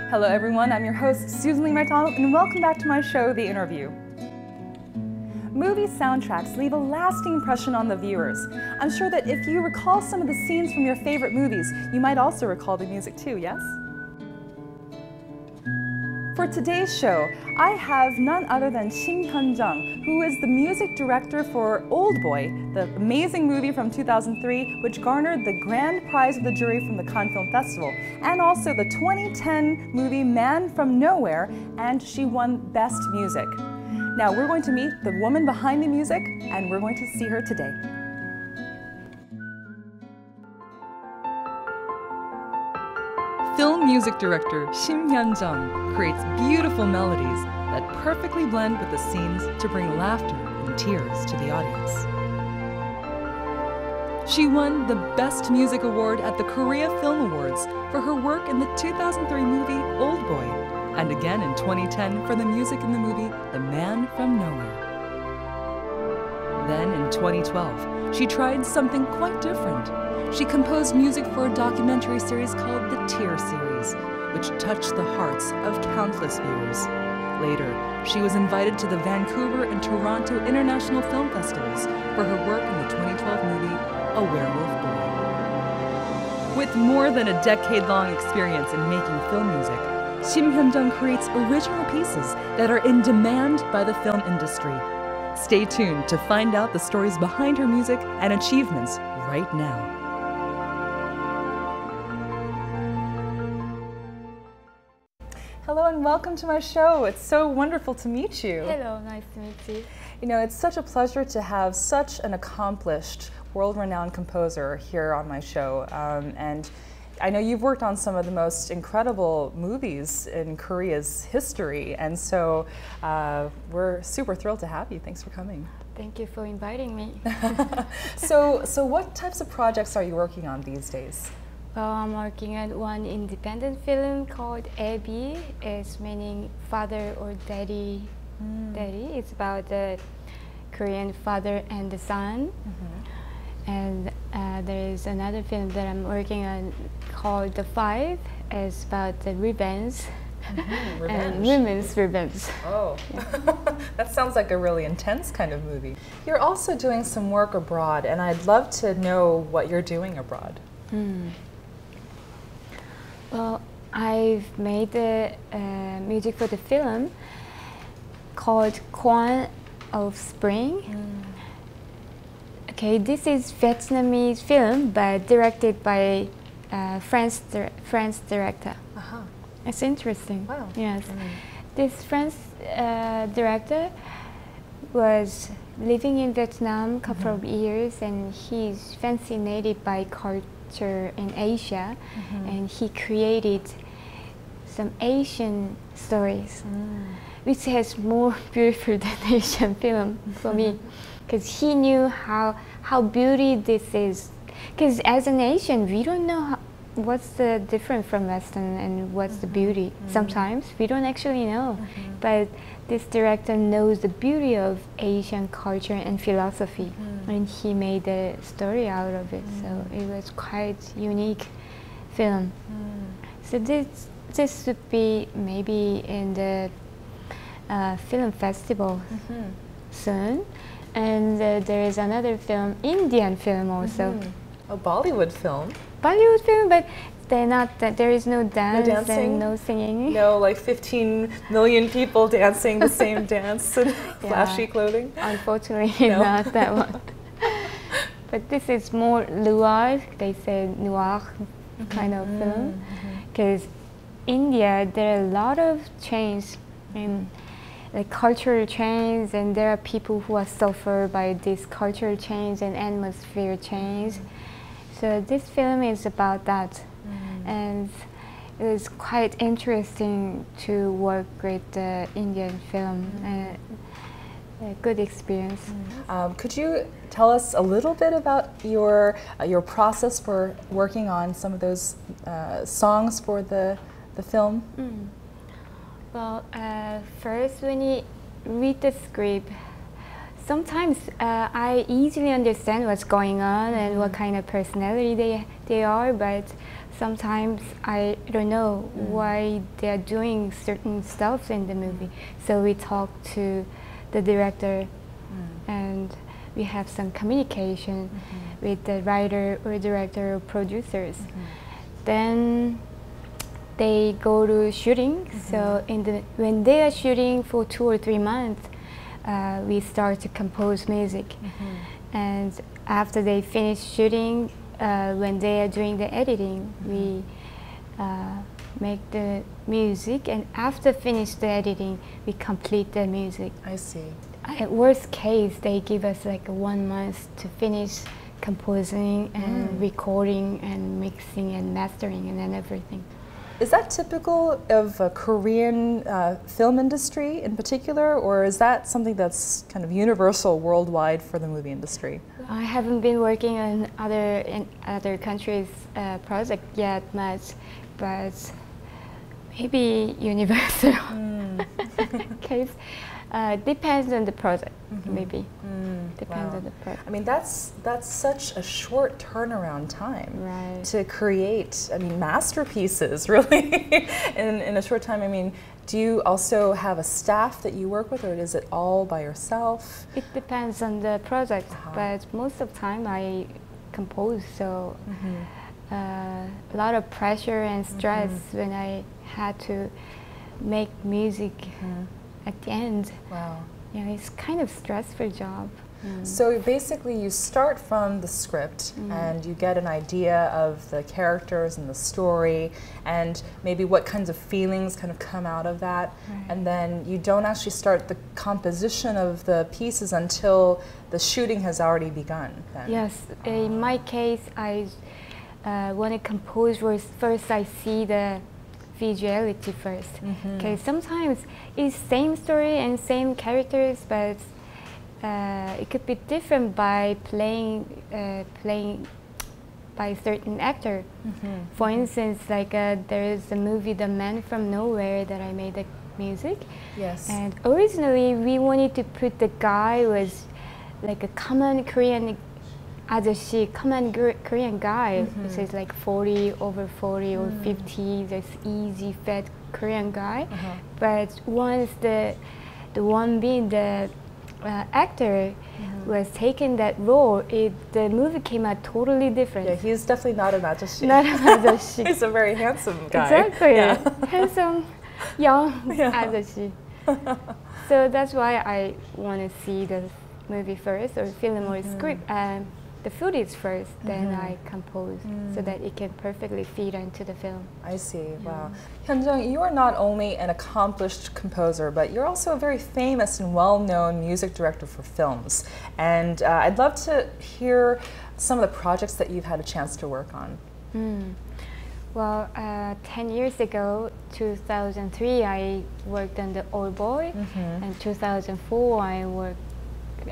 Hello everyone, I'm your host Susan Lee McDonald and welcome back to my show, The Interview. Movie soundtracks leave a lasting impression on the viewers. I'm sure that if you recall some of the scenes from your favorite movies, you might also recall the music too, yes? For today's show, I have none other than Shim Hyun-jung, who is the music director for Old Boy, the amazing movie from 2003, which garnered the grand prize of the jury from the Cannes Film Festival, and also the 2010 movie Man from Nowhere, and she won Best Music. Now we're going to meet the woman behind the music, and we're going to see her today. Film music director Shim Hyun-jung creates beautiful melodies that perfectly blend with the scenes to bring laughter and tears to the audience. She won the Best Music Award at the Korea Film Awards for her work in the 2003 movie Old Boy, and again in 2010 for the music in the movie The Man from Nowhere. Then in 2012, she tried something quite different. She composed music for a documentary series called The Tear Series, which touched the hearts of countless viewers. Later, she was invited to the Vancouver and Toronto International Film Festivals for her work in the 2012 movie A Werewolf Boy. With more than a decade-long experience in making film music, Shim Hyun-jung creates original pieces that are in demand by the film industry. Stay tuned to find out the stories behind her music and achievements right now. Hello and welcome to my show. It's so wonderful to meet you. Hello, nice to meet you. You know, it's such a pleasure to have such an accomplished, world-renowned composer here on my show. And I know you've worked on some of the most incredible movies in Korea's history, and so we're super thrilled to have you. Thanks for coming. Thank you for inviting me. So what types of projects are you working on these days? Well, I'm working on one independent film called Abby. It's meaning father or daddy. Daddy. It's about the Korean father and the son. And there is another film that I'm working on called The Five. It's about the revenge. And women's revenge. Oh, yeah. That sounds like a really intense kind of movie. You're also doing some work abroad, and I'd love to know what you're doing abroad. Well, I've made the music for the film called Quan of Spring. Okay, this is Vietnamese film, but directed by French director. It's interesting. Wow. Yes, this French director was living in Vietnam a couple of years, and he's fascinated by culture in Asia, and he created some Asian stories, which has more beautiful than Asian film for me, because he knew how beauty this is. Because as an Asian, we don't know what's the difference from Western and what's the beauty. Sometimes we don't actually know, but this director knows the beauty of Asian culture and philosophy, and he made a story out of it. So it was quite unique film. So this should be maybe in the film festival soon. And there is another film, Indian film also. A Bollywood film? Bollywood film, but they're not. There is no dance, no dancing, and no singing. No, like 15 million people dancing the same dance in flashy clothing. Unfortunately, no. not that one. But this is more noir. They say noir kind of film, because India there are a lot of change, like cultural change, and there are people who are suffered by this cultural change and atmosphere change. So this film is about that, and it was quite interesting to work with the Indian film. A good experience. Could you tell us a little bit about your process for working on some of those songs for the film? Well, first when you read the script, sometimes I easily understand what's going on and what kind of personality they are, but sometimes I don't know why they are doing certain stuff in the movie. So we talk to the director and we have some communication with the writer or director or producers. Then they go to shooting. So when they are shooting for 2 or 3 months, we start to compose music. And after they finish shooting, when they are doing the editing, we make the music, and after finish the editing, we complete the music. I see. At worst case, they give us like 1 month to finish composing and recording and mixing and mastering and then everything. Is that typical of a Korean film industry in particular, or is that something that's kind of universal worldwide for the movie industry? I haven't been working on other countries' project yet much, but maybe universal case. Depends on the project, maybe. Depends on the project. I mean, that's such a short turnaround time to create, I mean, masterpieces, really, in a short time. I mean, do you also have a staff that you work with, or is it all by yourself? It depends on the project, but most of the time I compose, so a lot of pressure and stress when I had to make music at the end. Wow. Yeah, it's kind of stressful job. So basically you start from the script and you get an idea of the characters and the story and maybe what kinds of feelings kind of come out of that, and then you don't actually start the composition of the pieces until the shooting has already begun then. Yes, in my case I want to compose first I see the visuality first. Okay, sometimes it's same story and same characters, but it could be different by playing by certain actor. For instance, like there is a movie, The Man from Nowhere, that I made the music. Yes. And originally we wanted to put the guy was like a common Korean 아저씨, common Korean guy, which is like 40, over 40 or 50, this easy, fat Korean guy. But once the one being the actor was taking that role, the movie came out totally different. Yeah, he's definitely not an ajashi. Not an ajashi. He's a very handsome guy. Exactly, Yeah. handsome, young ajashi. So that's why I want to see the movie first, or film or script. The footage first, then I compose so that it can perfectly fit into the film. I see, wow. Hyun-jung, you are not only an accomplished composer, but you're also a very famous and well-known music director for films. And I'd love to hear some of the projects that you've had a chance to work on. Well, 10 years ago, 2003, I worked on The Old Boy, and 2004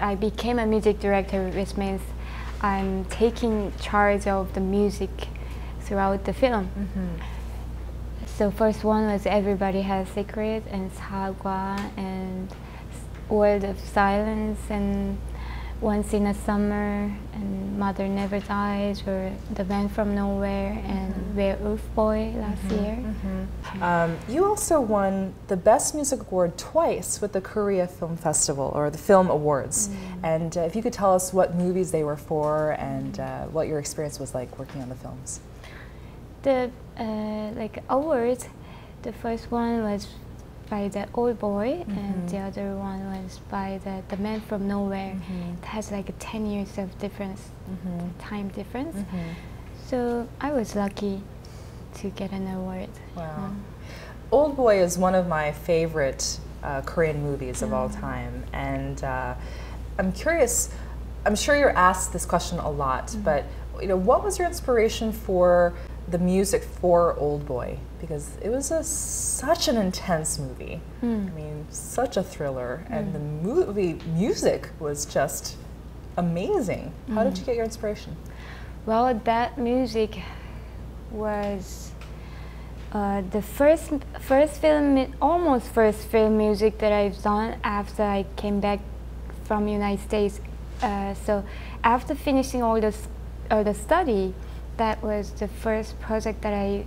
I became a music director, which means I'm taking charge of the music throughout the film. So first one was Everybody Has Secret, and 사과, and World of Silence, and Once in a Summer, and Mother Never Dies, or The Man from Nowhere, and Werewolf Boy last year. You also won the Best Music Award twice with the Korea Film Festival, or the Film Awards. And if you could tell us what movies they were for and what your experience was like working on the films. The like awards, the first one was by The Old Boy, and the other one was by the Man from Nowhere. It has like 10 years of difference, time difference. So I was lucky to get an award. Wow. Old Boy is one of my favorite Korean movies of all time, and I'm curious, I'm sure you're asked this question a lot, but what was your inspiration for the music for Old Boy? Because it was such an intense movie. I mean, such a thriller, and the movie music was just amazing. How did you get your inspiration? Well, that music was the first film, almost first film music that I've done after I came back from United States. So after finishing all the study, that was the first project that I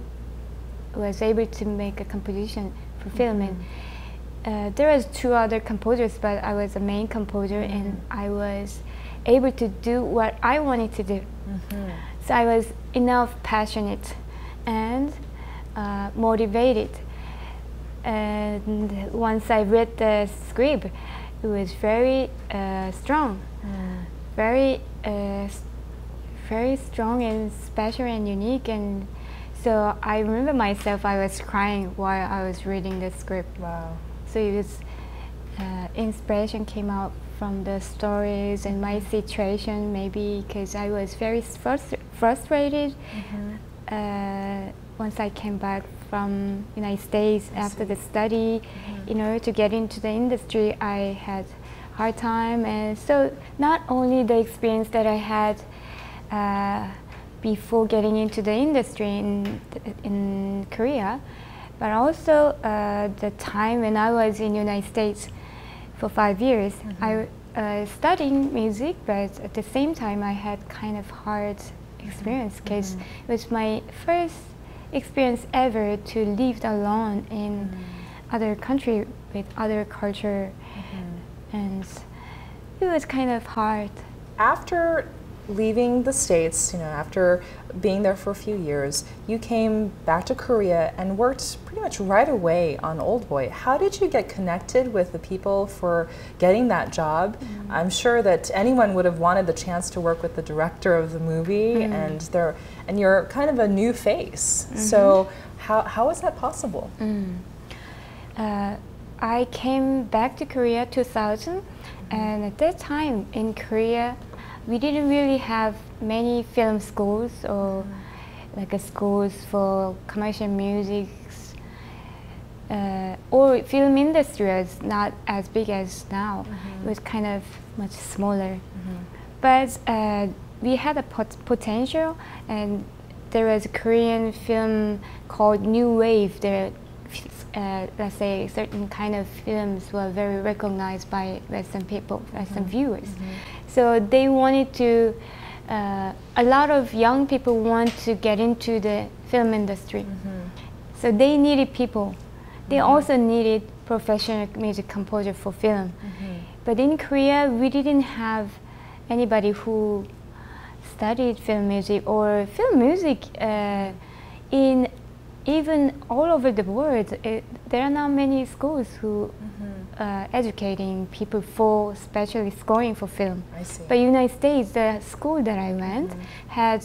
was able to make a composition for film. And there was 2 other composers, but I was the main composer, and I was able to do what I wanted to do. So I was enough passionate and motivated. And once I read the script, it was very strong, very strong and special and unique. And so I remember myself, I was crying while I was reading the script. Wow. So it was inspiration came out from the stories and my situation, maybe because I was very frustrated once I came back from United States after the study. In order to get into the industry, I had hard time. And so not only the experience that I had before getting into the industry in Korea, but also the time when I was in United States for 5 years. I studying music, but at the same time I had kind of hard experience because it was my first experience ever to live alone in other country with other culture, and it was kind of hard. After leaving the States, after being there for a few years, you came back to Korea and worked pretty much right away on Old Boy. How did you get connected with the people for getting that job? I'm sure that anyone would have wanted the chance to work with the director of the movie, and you're kind of a new face. So how was that possible? I came back to Korea 2000, and at that time in Korea, we didn't really have many film schools or like schools for commercial music, or film industry was not as big as now. It was kind of much smaller. But we had a potential, and there was a Korean film called New Wave. There, let's say certain kind of films were very recognized by Western people, Western viewers. So they wanted to, a lot of young people want to get into the film industry. So they needed people. They also needed professional music composer for film. But in Korea, we didn't have anybody who studied film music or film music in even all over the world. There are not many schools who educating people for especially scoring for film. I see. But United States, the school that I went had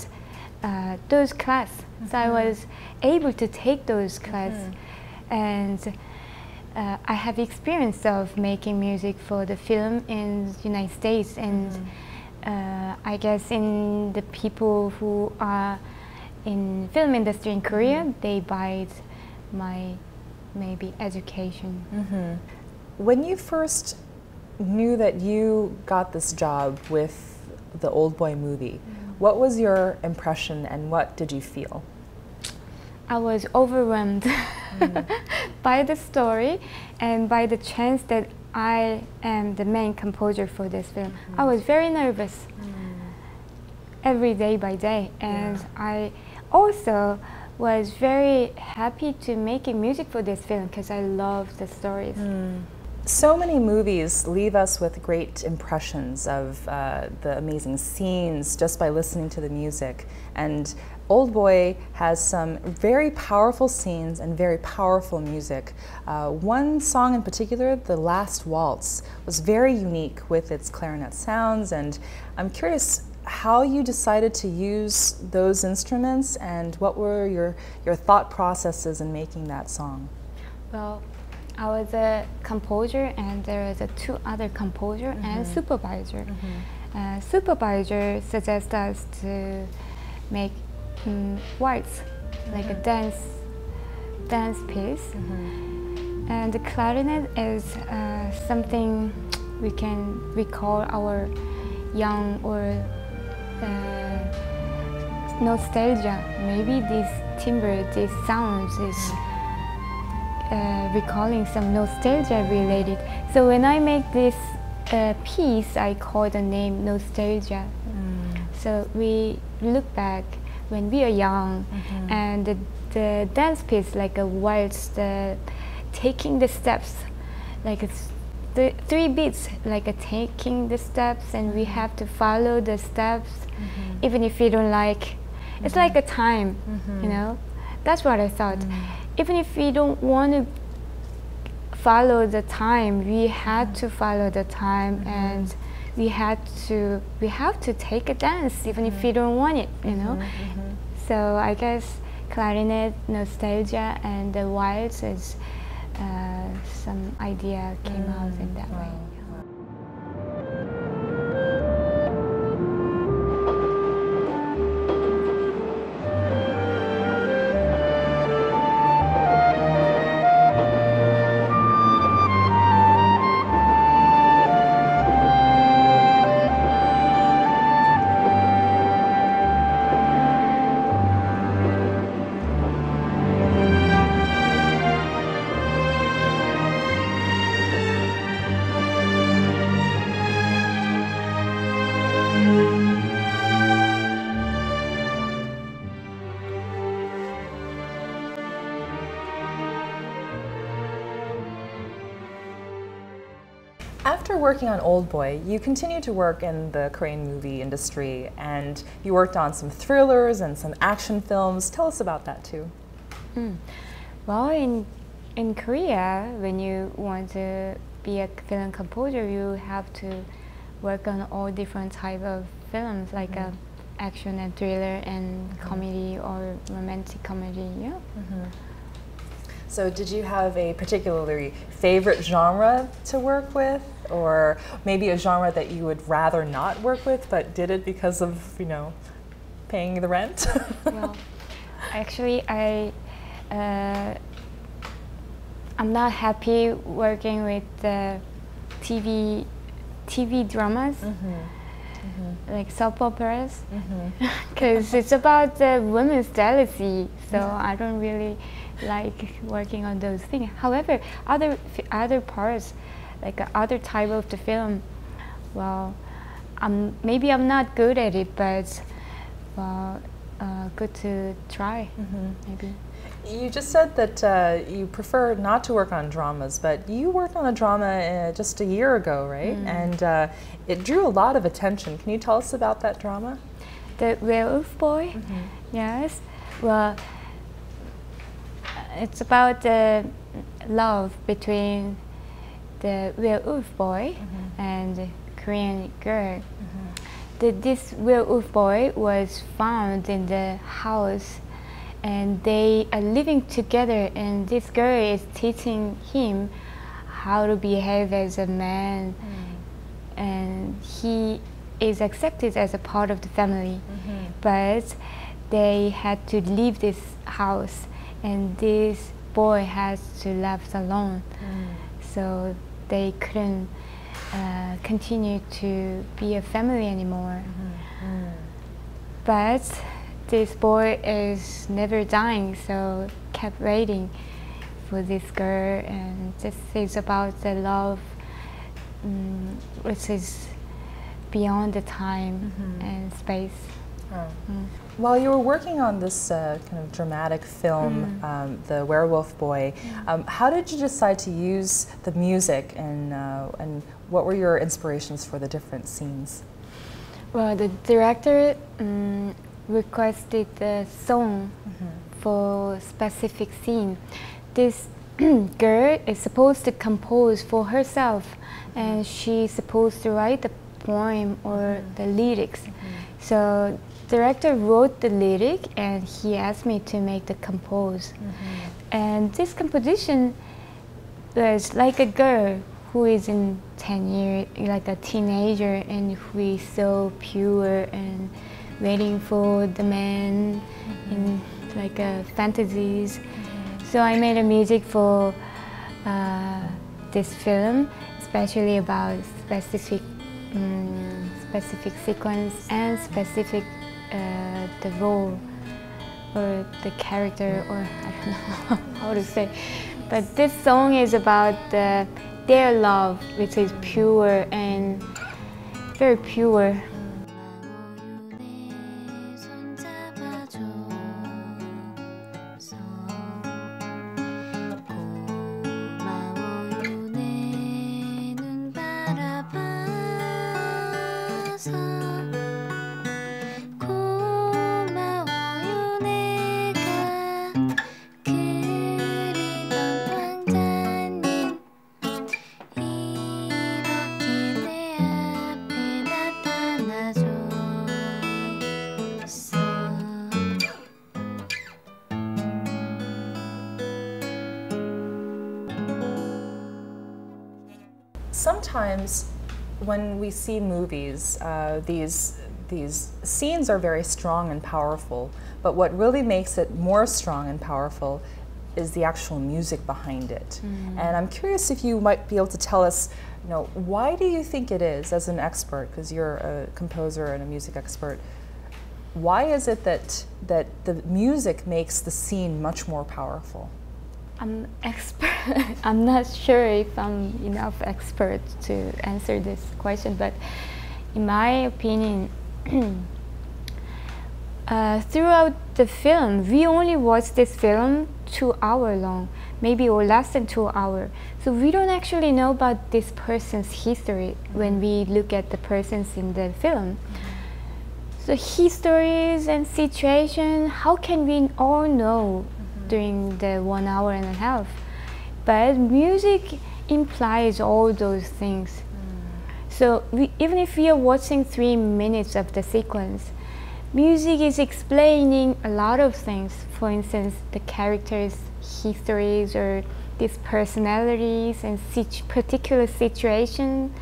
those classes. So I was able to take those classes, and I have experience of making music for the film in the United States, and I guess in the people who are in film industry in Korea, they buy my maybe education. When you first knew that you got this job with the Old Boy movie, what was your impression and what did you feel? I was overwhelmed by the story and by the chance that I am the main composer for this film. I was very nervous every day by day, and I also was very happy to making music for this film because I love the stories. So many movies leave us with great impressions of the amazing scenes just by listening to the music. And Old Boy has some very powerful scenes and very powerful music. One song in particular, The Last Waltz, was very unique with its clarinet sounds, and I'm curious how you decided to use those instruments and what were your thought processes in making that song? Well, I was a composer, and there was 2 other composer and supervisor. Supervisor suggested us to make waltz, like a dance piece, and the clarinet is something we can recall our young or nostalgia. Maybe this timbre, these sounds is recalling some nostalgia related. So when I make this piece, I call the name Nostalgia. So we look back when we are young, and the dance piece like a waltz, taking the steps, like it's the 3 beats, like a taking the steps, and we have to follow the steps, even if we don't like. It's like a time, you know. That's what I thought. Even if we don't want to follow the time, we had to follow the time, and we have to take a dance, even if we don't want it, you know. So I guess clarinet, nostalgia, and the waltz is some idea came out in that way. After working on Old Boy, you continued to work in the Korean movie industry, and you worked on some thrillers and some action films. Tell us about that too. Well, in Korea, when you want to be a film composer, you have to work on all different type of films, like action and thriller and comedy or romantic comedy. Yeah. So did you have a particularly favorite genre to work with, or maybe a genre that you would rather not work with but did it because of, you know, paying the rent? Well, actually I'm not happy working with the TV dramas, like soap operas, because it's about the women's jealousy, so I don't really like working on those things. However, other parts, like other type of the film, well, maybe I'm not good at it, but well, good to try, maybe. You just said that you prefer not to work on dramas, but you worked on a drama just a year ago, right? And it drew a lot of attention. Can you tell us about that drama? The Werewolf Boy? Yes. Well, it's about the love between the werewolf boy and the Korean girl. This werewolf boy was found in the house, and they are living together, and this girl is teaching him how to behave as a man, and he is accepted as a part of the family, but they had to leave this house, and this boy has to left alone, so they couldn't continue to be a family anymore. But this boy is never dying, so kept waiting for this girl, and this is about the love which is beyond the time and space. While you were working on this kind of dramatic film, The Werewolf Boy, how did you decide to use the music, and what were your inspirations for the different scenes? Well, the director requested the song for specific scene. This girl is supposed to compose for herself, and she's supposed to write the poem or the lyrics. So director wrote the lyric, and he asked me to make the compose. And this composition was like a girl who is in 10 years, like a teenager, and who is so pure and waiting for the man in like fantasies. So I made a music for this film, especially about specific sequence and specific the role or the character, or I don't know how to say. But this song is about their love, which is pure and very pure. sometimes when we see movies, these scenes are very strong and powerful, but what really makes it more strong and powerful is the actual music behind it. And I'm curious if you might be able to tell us, why do you think it is, as an expert, because you're a composer and a music expert, why is it that the music makes the scene much more powerful? I'm expert. I'm not sure if I'm enough expert to answer this question, but in my opinion, throughout the film, we only watch this film 2 hours long, maybe or less than 2 hours. So we don't actually know about this person's history when we look at the persons in the film. So histories and situation, how can we all know during the 1 hour and a half? But music implies all those things. So even if we are watching 3 minutes of the sequence, music is explaining a lot of things. For instance, the characters' histories or these personalities and particular situation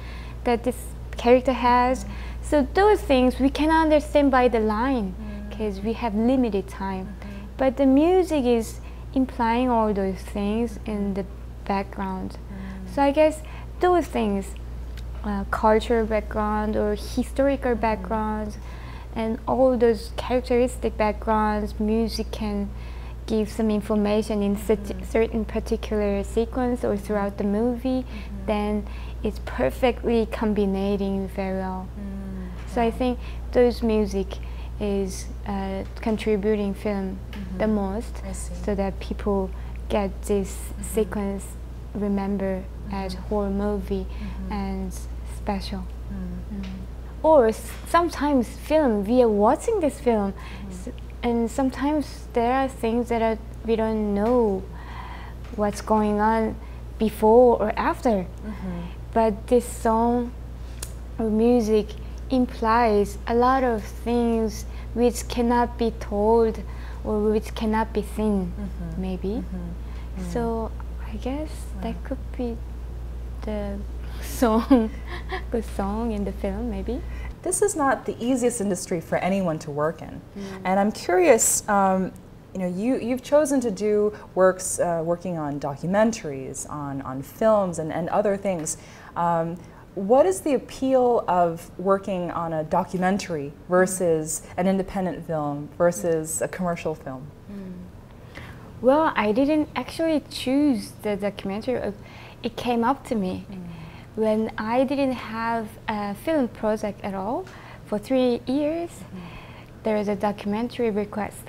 that this character has. So those things we can understand by the line because we have limited time. But the music is implying all those things in the background. So I guess those things, cultural background or historical backgrounds, and all those characteristic backgrounds, music can give some information in certain particular sequence or throughout the movie, then it's perfectly combining very well. So I think those music is contributing film the most, so that people get this sequence remember as whole movie and special. Or sometimes film, we are watching this film, and sometimes there are things that we don't know what's going on before or after. But this song or music implies a lot of things which cannot be told or which cannot be seen, maybe. So I guess that could be the song, good song in the film, maybe. This is not the easiest industry for anyone to work in, and I'm curious. You've chosen to do working on documentaries, on films, and other things. What is the appeal of working on a documentary versus an independent film versus a commercial film? Well, I didn't actually choose the documentary. It came up to me when I didn't have a film project at all for 3 years. There was a documentary request.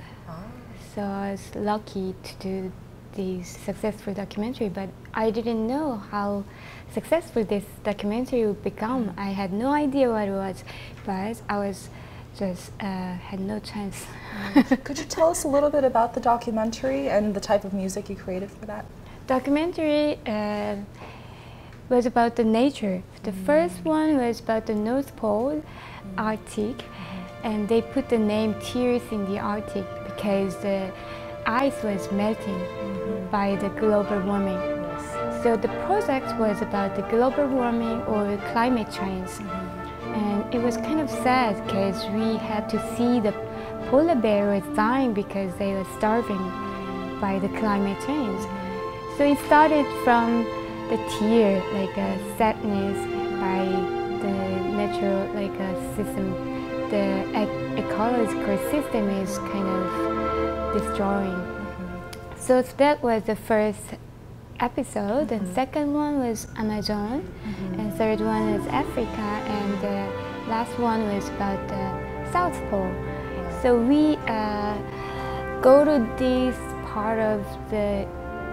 So I was lucky to do this successful documentary, but I didn't know how successful this documentary would become. I had no idea what it was, but I was just had no chance. Could you tell us a little bit about the documentary and the type of music you created for that? Documentary was about the nature. The first one was about the North Pole, Arctic, and they put the name Tears in the Arctic because the ice was melting by the global warming. So the project was about the global warming or climate change. And it was kind of sad because we had to see the polar bear was dying because they were starving by the climate change. So it started from the tear, like a sadness by the natural system. The ecological system is kind of destroying. So that was the first episode, and second one was Amazon, and third one was Africa, and the last one was about the South Pole. So we go to this part of the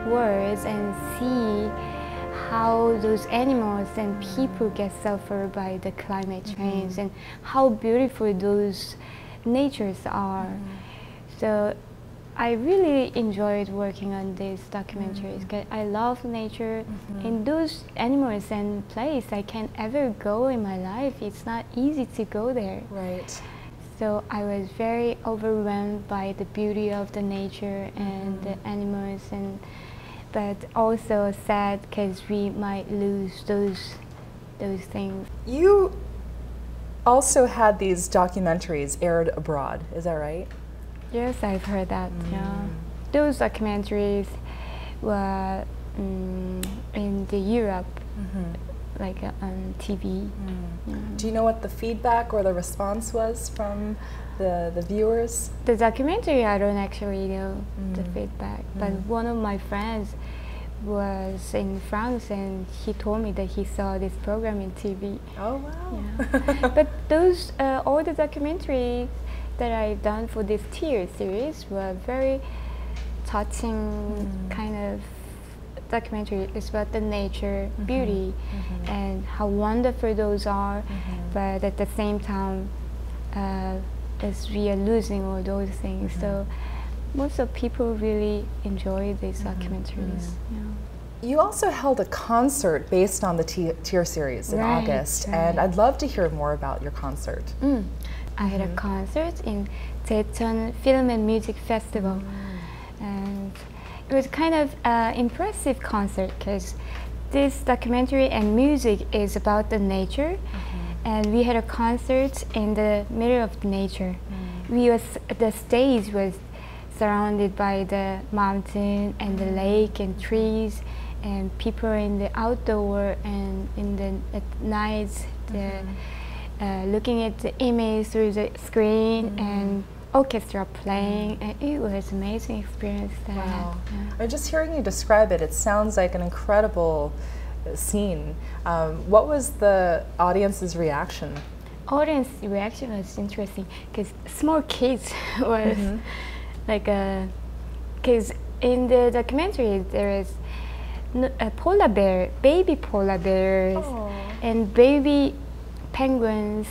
world and see how those animals and people get suffered by the climate change and how beautiful those natures are. So I really enjoyed working on these documentaries because I love nature. And those animals and places I can't ever go in my life. It's not easy to go there. Right. So I was very overwhelmed by the beauty of the nature and the animals, but also sad because we might lose those those things. You also had these documentaries aired abroad, is that right? Yes, I've heard that. Yeah, those documentaries were in the Europe, like on TV. Yeah. Do you know what the feedback or the response was from the viewers? The documentary, I don't actually know the feedback, but one of my friends was in France and he told me that he saw this program in TV. Oh wow! Yeah. But those all the documentaries that I've done for this Tear series were very touching kind of documentary. It's about the nature, beauty, and how wonderful those are, but at the same time, as we are losing all those things. So most of people really enjoy these documentaries. Yeah. You also held a concert based on the Tear series in August, and I'd love to hear more about your concert. I had a concert in Jecheon Film and Music Festival, and it was kind of an impressive concert because this documentary and music is about the nature, and we had a concert in the middle of nature. The stage was surrounded by the mountain and the lake and trees, and people in the outdoor and at night looking at the image through the screen and orchestra playing, and it was an amazing experience that I had. Yeah. Just hearing you describe it, it sounds like an incredible scene. What was the audience's reaction? Audience reaction was interesting because small kids was like because in the documentary there is a polar bear, baby polar bears, and baby penguins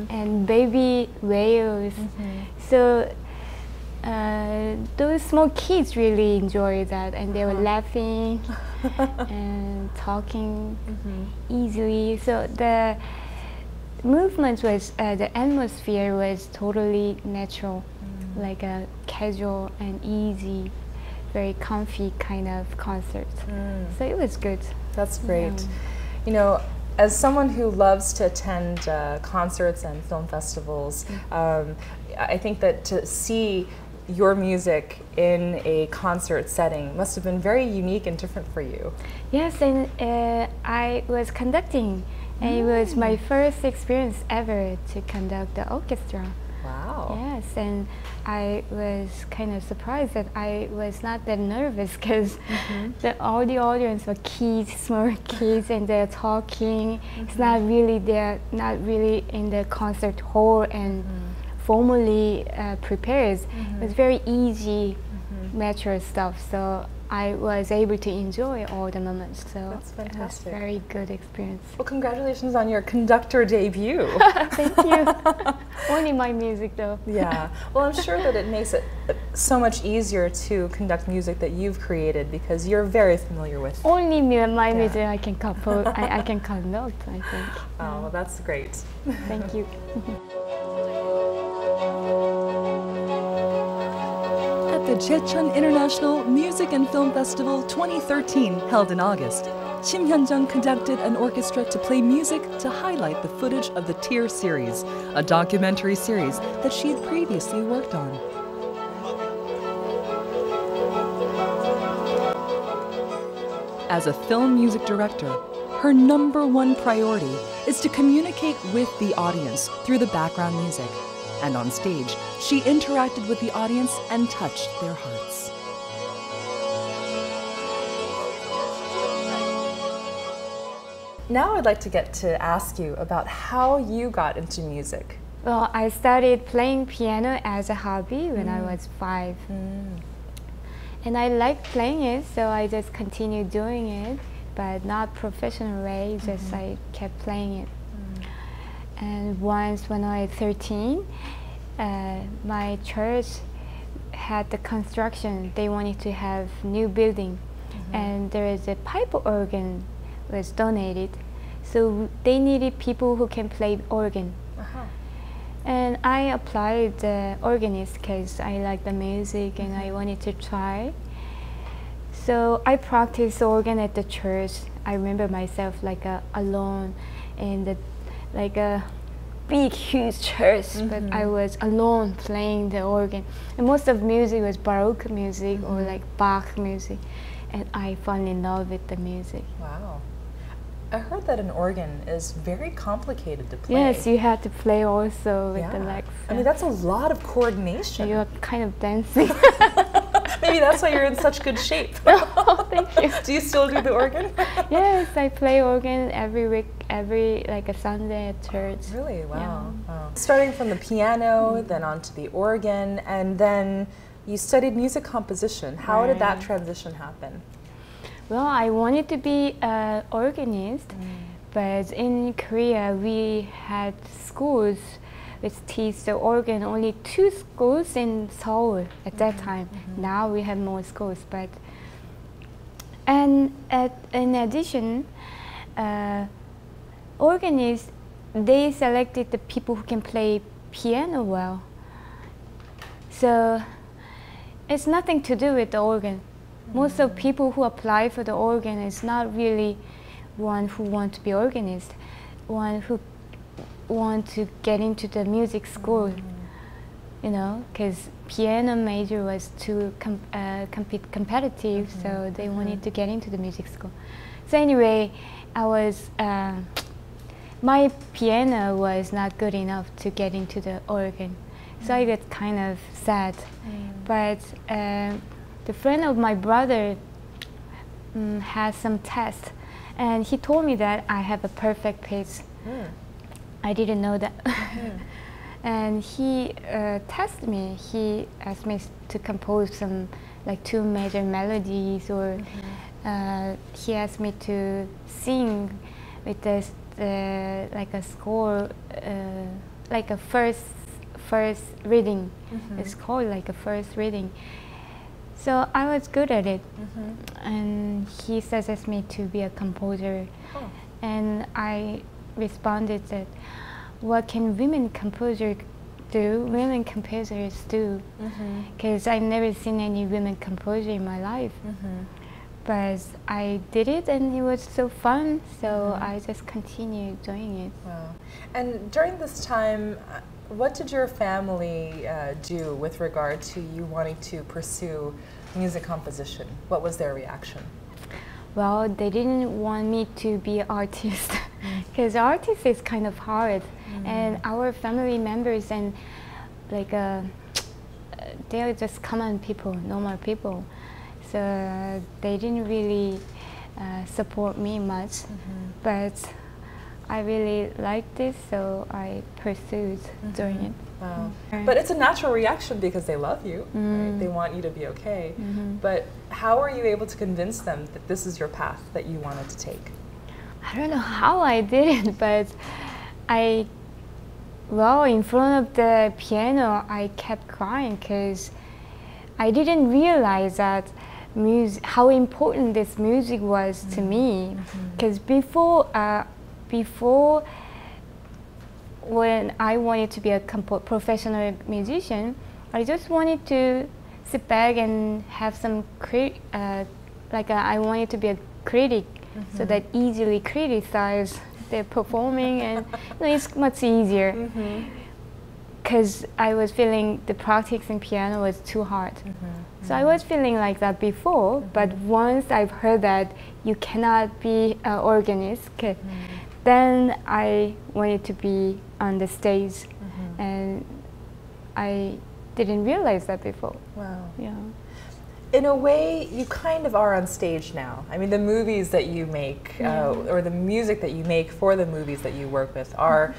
and baby whales. So those small kids really enjoy that, and they were laughing and talking easily. So the movement was, the atmosphere was totally natural, like a casual and easy, very comfy kind of concert. So it was good. That's great. You know, as someone who loves to attend concerts and film festivals, I think that to see your music in a concert setting must have been very unique and different for you. Yes, and I was conducting, and it was my first experience ever to conduct the orchestra. Wow. Yes, and I was kind of surprised that I was not that nervous because all the audience were kids, small kids, and they're talking. It's not really, they're not really in the concert hall and formally prepared. It was very easy, mature stuff. So I was able to enjoy all the moments. So that's fantastic. It was a very good experience. Well, congratulations on your conductor debut. Thank you. Only my music though. Yeah. Well, I'm sure that it makes it so much easier to conduct music that you've created because you're very familiar with. Only my music I can compose. I can conduct, I think. Oh, well, that's great. Thank you. At the Jecheon International Music and Film Festival 2013, held in August, Shim Hyun-jung conducted an orchestra to play music to highlight the footage of the Tear series, a documentary series that she had previously worked on. As a film music director, her #1 priority is to communicate with the audience through the background music. And on stage, she interacted with the audience and touched their hearts. Now I'd like to get to ask you about how you got into music. Well, I started playing piano as a hobby when I was 5. And I liked playing it, so I just continued doing it, but not professional way, just I kept playing it. And once when I was 13, my church had the construction. They wanted to have new building, and there is a pipe organ was donated. So they needed people who can play organ. And I applied the organist because I like the music and I wanted to try. So I practiced organ at the church. I remember myself like alone in the like a big huge church, but I was alone playing the organ, and most of music was Baroque music or like Bach music, and I fell in love with the music. Wow. I heard that an organ is very complicated to play. Yes, you have to play also with the legs. I mean, that's a lot of coordination. You're kind of dancing. Maybe that's why you're in such good shape. Oh, thank you. Do you still do the organ? Yes, I play organ every week, every like a Sunday at church. Really? Wow. Yeah. Wow. Starting from the piano, then onto the organ, and then you studied music composition. How did that transition happen? Well, I wanted to be an organist, but in Korea we had schools which teach the organ, only 2 schools in Seoul at that time. Now we have more schools, but in addition, organists, they selected the people who can play piano well. So it's nothing to do with the organ. Most of people who apply for the organ is not really one who want to be organist, one who want to get into the music school, you know, because piano major was too competitive, so they wanted to get into the music school. So anyway, I was, my piano was not good enough to get into the organ, so I got kind of sad. But the friend of my brother had some test, and he told me that I have a perfect pitch. I didn't know that. And he tested me. He asked me to compose some like 2 major melodies, or he asked me to sing with this like a score, like a first reading. It's called like a first reading. So I was good at it, and he suggested me to be a composer, and I responded that, what can women composers do? Women composers do, because I've never seen any women composer in my life. But I did it, and it was so fun. So I just continued doing it. Wow! And during this time, what did your family do with regard to you wanting to pursue music composition? What was their reaction? Well, they didn't want me to be an artist, because artist is kind of hard, and our family members and like they are just common people, normal people, so they didn't really support me much. But I really liked this, so I pursued doing it. Wow. But it's a natural reaction because they love you. Right? They want you to be okay. But how were you able to convince them that this is your path that you wanted to take? I don't know how I did it, but well, in front of the piano, I kept crying because I didn't realize that how important this music was to me. Because before, when I wanted to be a professional musician, I just wanted to sit back and have some I wanted to be a critic, so that easily criticize their performing, and it's much easier. Because I was feeling the practicing piano was too hard. So I was feeling like that before, but once I've heard that you cannot be an organist, then I wanted to be on the stage, and I didn't realize that before. Wow. Yeah. In a way, you kind of are on stage now. I mean, the movies that you make, or the music that you make for the movies that you work with are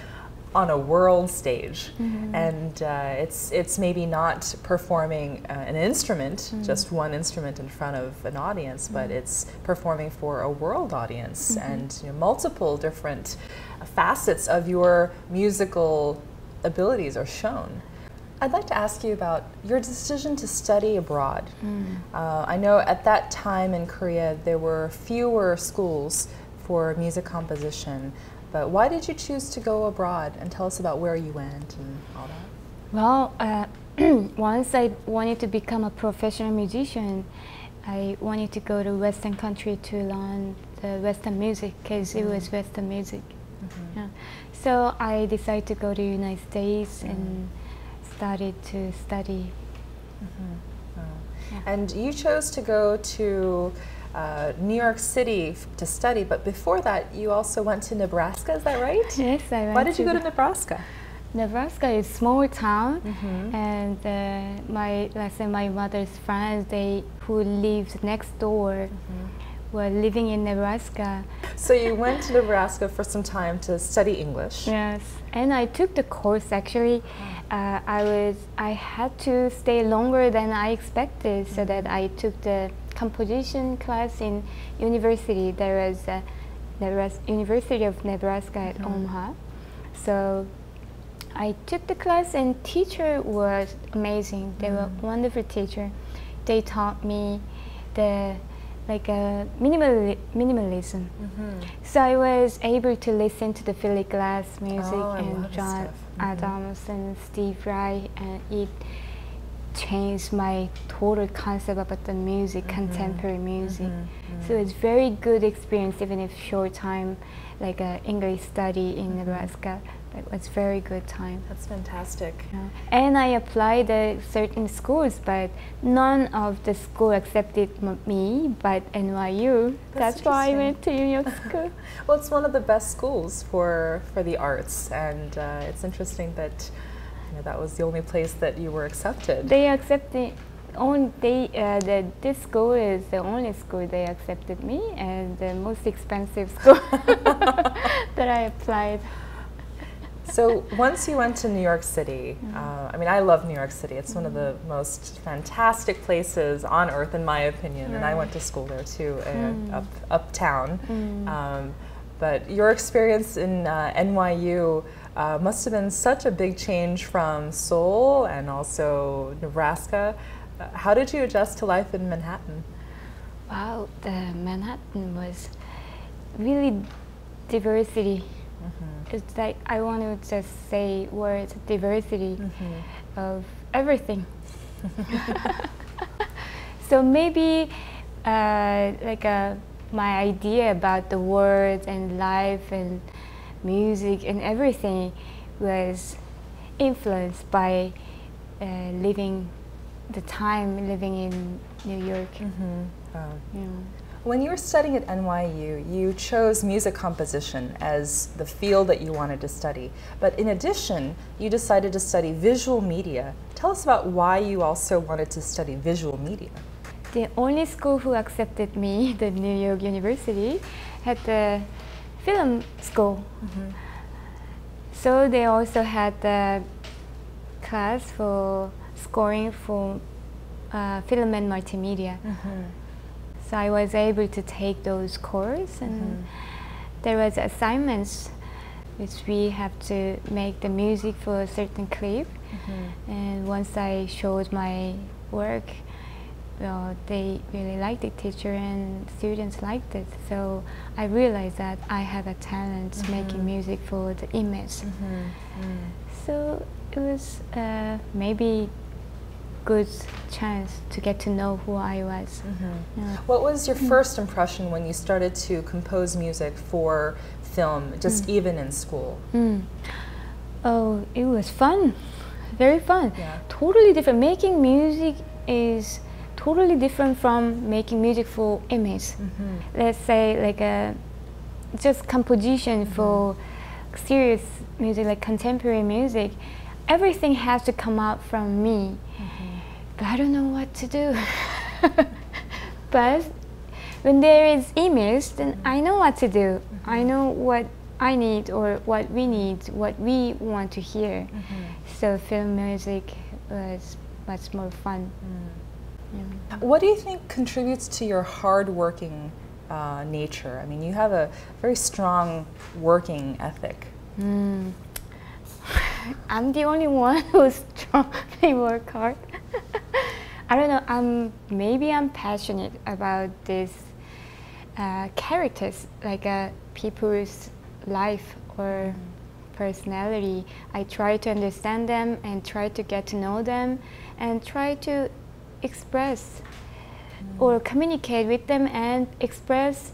on a world stage, and it's maybe not performing an instrument, just one instrument in front of an audience, but it's performing for a world audience, and multiple different facets of your musical abilities are shown. I'd like to ask you about your decision to study abroad. I know at that time in Korea there were fewer schools for music composition. But why did you choose to go abroad? And tell us about where you went and all that. Well, once I wanted to become a professional musician, I wanted to go to Western country to learn the Western music, because it was Western music. Yeah. So I decided to go to the United States and started to study. Wow. Yeah. And you chose to go to New York City to study, but before that you also went to Nebraska, is that right? Yes, I went. Why did you go to Nebraska? Nebraska is a small town, and my mother's friends, who lived next door, were living in Nebraska. So you went to Nebraska for some time to study English. Yes, and I took the course actually. I had to stay longer than I expected, so that I took the composition class in university. There was University of Nebraska at Omaha. So I took the class, and teacher was amazing. They were wonderful teacher. They taught me the minimalism. So I was able to listen to the Philly Glass music and John Adams and Steve Reich, and it changed my total concept about the music, contemporary music. So it's very good experience, even if short time, like English study in Nebraska. It was very good time. That's fantastic. Yeah. And I applied at certain schools, but none of the school accepted me, but NYU. That's why I went to New York School. Well, it's one of the best schools for the arts, and it's interesting that that was the only place that you were accepted. They accepted. This school is the only school they accepted me, and the most expensive school that I applied. So once you went to New York City, I mean, I love New York City. It's one of the most fantastic places on earth, in my opinion. And I went to school there too, uptown. But your experience in NYU must have been such a big change from Seoul and also Nebraska. How did you adjust to life in Manhattan? Wow, the Manhattan was really diversity. It's like I want to just say words diversity of everything. So maybe my idea about the world and life and music and everything was influenced by living in New York. When you were studying at NYU, you chose music composition as the field that you wanted to study. But in addition, you decided to study visual media. Tell us about why you also wanted to study visual media. The only school who accepted me, the New York University, had the film school. So they also had the class for scoring for film and multimedia. So I was able to take those courses, and there was assignments which we have to make the music for a certain clip. And once I showed my work, well, they really liked it, teacher and students liked it. So I realized that I have a talent making music for the image. So it was maybe good chance to get to know who I was. Yeah. What was your first impression when you started to compose music for film, just even in school? Oh, it was fun, very fun. Yeah. Totally different. Making music is totally different from making music for image. Let's say like just composition for serious music, like contemporary music. Everything has to come out from me. But I don't know what to do. But when there is image, then I know what to do. I know what I need or what we need, what we want to hear. So film music was much more fun. What do you think contributes to your hard-working nature? I mean, you have a very strong working ethic. I'm the only one who's strongly work hard. I don't know. Maybe I'm passionate about these characters, like people's life or personality. I try to understand them and try to get to know them and try to express or communicate with them and express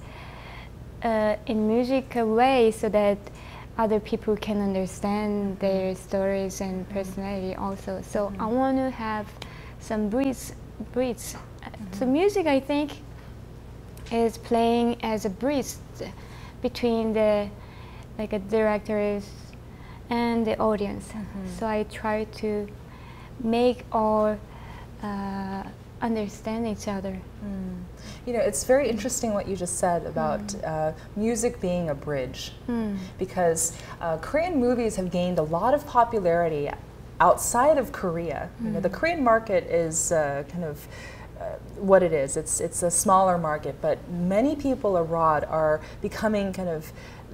in music a way so that other people can understand their stories and personality also. So I want to have some bridge. So music, I think, is playing as a bridge between the directors and the audience. So I try to make all understand each other. You know, it's very interesting what you just said about music being a bridge, because Korean movies have gained a lot of popularity outside of Korea. You know, the Korean market is kind of what it is. It's a smaller market, but many people abroad are becoming kind of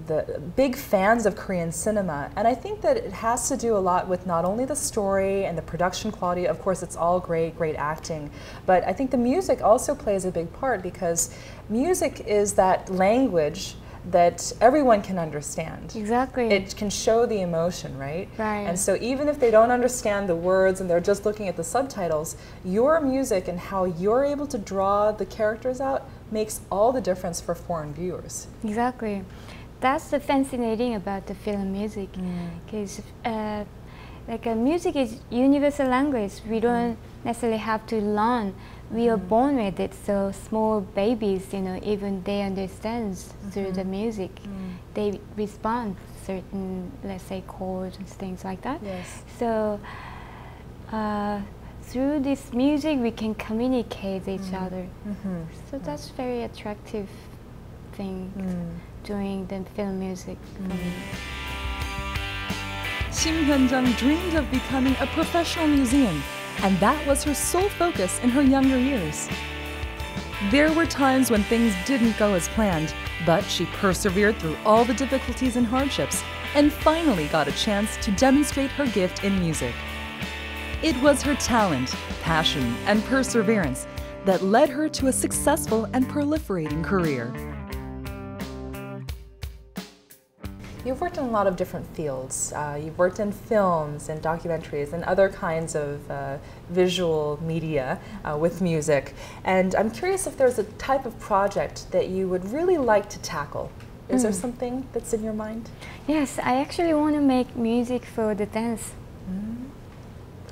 the big fans of Korean cinema, and I think that it has to do a lot with not only the story and the production quality. Of course, it's all great acting, but I think the music also plays a big part, because music is that language that everyone can understand. Exactly. It can show the emotion, right? Right. And so even if they don't understand the words and they're just looking at the subtitles, your music and how you're able to draw the characters out makes all the difference for foreign viewers. Exactly. That's the fascinating about the film music, because music is universal language. We don't necessarily have to learn. We are born with it. So small babies, you know, even they understand through the music. They respond to certain, let's say, chords and things like that. Yes. So through this music, we can communicate with each other. So that's very attractive thing. Doing the film music for me. Shim Hyun-jung dreamed of becoming a professional musician, and that was her sole focus in her younger years. There were times when things didn't go as planned, but she persevered through all the difficulties and hardships, and finally got a chance to demonstrate her gift in music. It was her talent, passion, and perseverance that led her to a successful and proliferating career. You've worked in a lot of different fields. You've worked in films and documentaries and other kinds of visual media with music. And I'm curious if there's a type of project that you would really like to tackle. Is there something that's in your mind? Yes, I actually want to make music for the dance,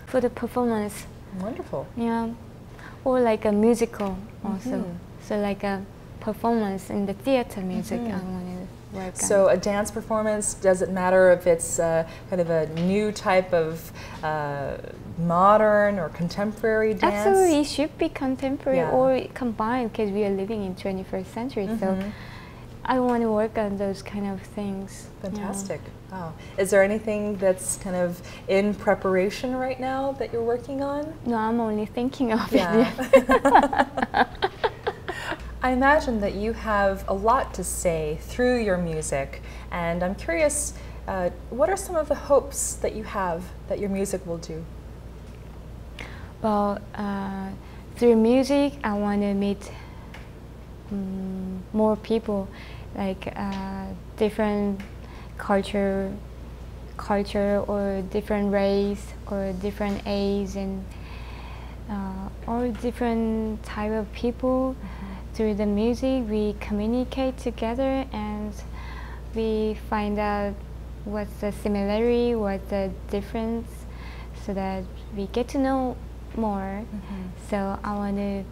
for the performance. Wonderful. Yeah, or like a musical also. So like a performance in the theater music I want to work on. So a dance performance, does it matter if it's kind of a new type of modern or contemporary dance? Absolutely, it should be contemporary or combined, because we are living in 21st century. So I want to work on those kind of things. Fantastic. Wow. Is there anything that's kind of in preparation right now that you're working on? No, I'm only thinking of it. I imagine that you have a lot to say through your music, and I'm curious, what are some of the hopes that you have that your music will do? Well, through music, I want to meet more people, like different culture or different race or different age, and or different type of people. Through the music, we communicate together and we find out what's the similarity, what's the difference, so that we get to know more. So I want to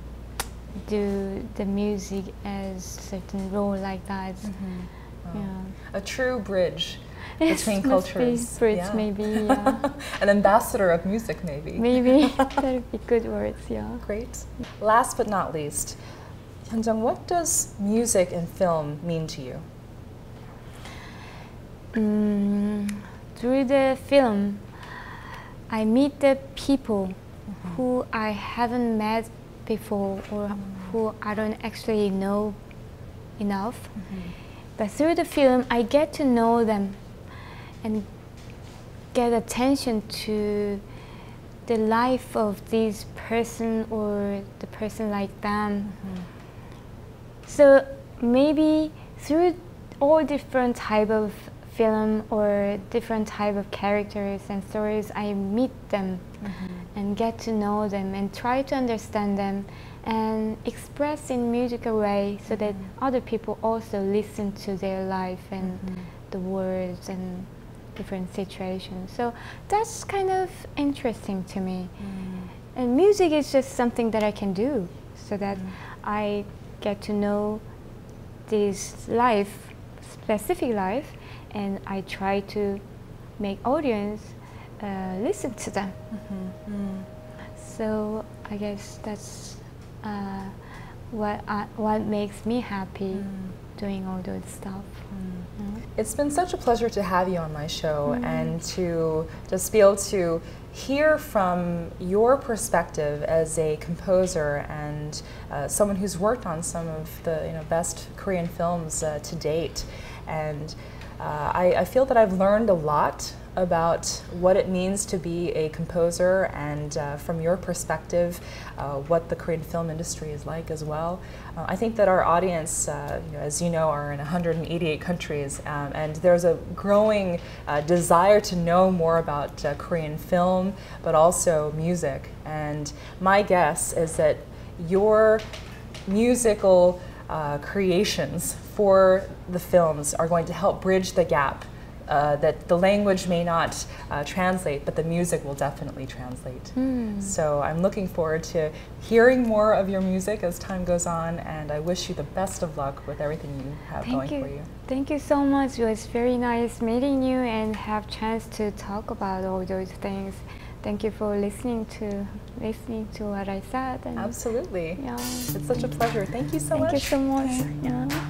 do the music as certain role like that. A true bridge Yes, between must cultures. Be bridge, maybe, yeah. An ambassador of music, maybe. Maybe, that would be good words, yeah. Great. Last but not least, Hyun-jung, what does music and film mean to you? Through the film, I meet the people who I haven't met before, or who I don't actually know enough. But through the film, I get to know them and get attention to the life of this person or the person like them. So maybe through all different type of film or different type of characters and stories, I meet them and get to know them and try to understand them and express in musical way, so that other people also listen to their life and the words and different situations. So that's kind of interesting to me. And music is just something that I can do, so that I get to know this life, specific life, and I try to make audience listen to them. So I guess that's what makes me happy doing all those stuff. It's been such a pleasure to have you on my show and to just be able to hear from your perspective as a composer and someone who's worked on some of the best Korean films to date. And I feel that I've learned a lot about what it means to be a composer, and from your perspective, what the Korean film industry is like as well. I think that our audience, as you know, are in 188 countries, and there's a growing desire to know more about Korean film, but also music. And my guess is that your musical creations for the films are going to help bridge the gap that the language may not translate, but the music will definitely translate. So I'm looking forward to hearing more of your music as time goes on, and I wish you the best of luck with everything you have going for you. Thank you so much. It was very nice meeting you and have chance to talk about all those things. Thank you for listening to what I said. And absolutely. Yeah. It's such a pleasure. Thank you so much. Thank you so much. Yeah.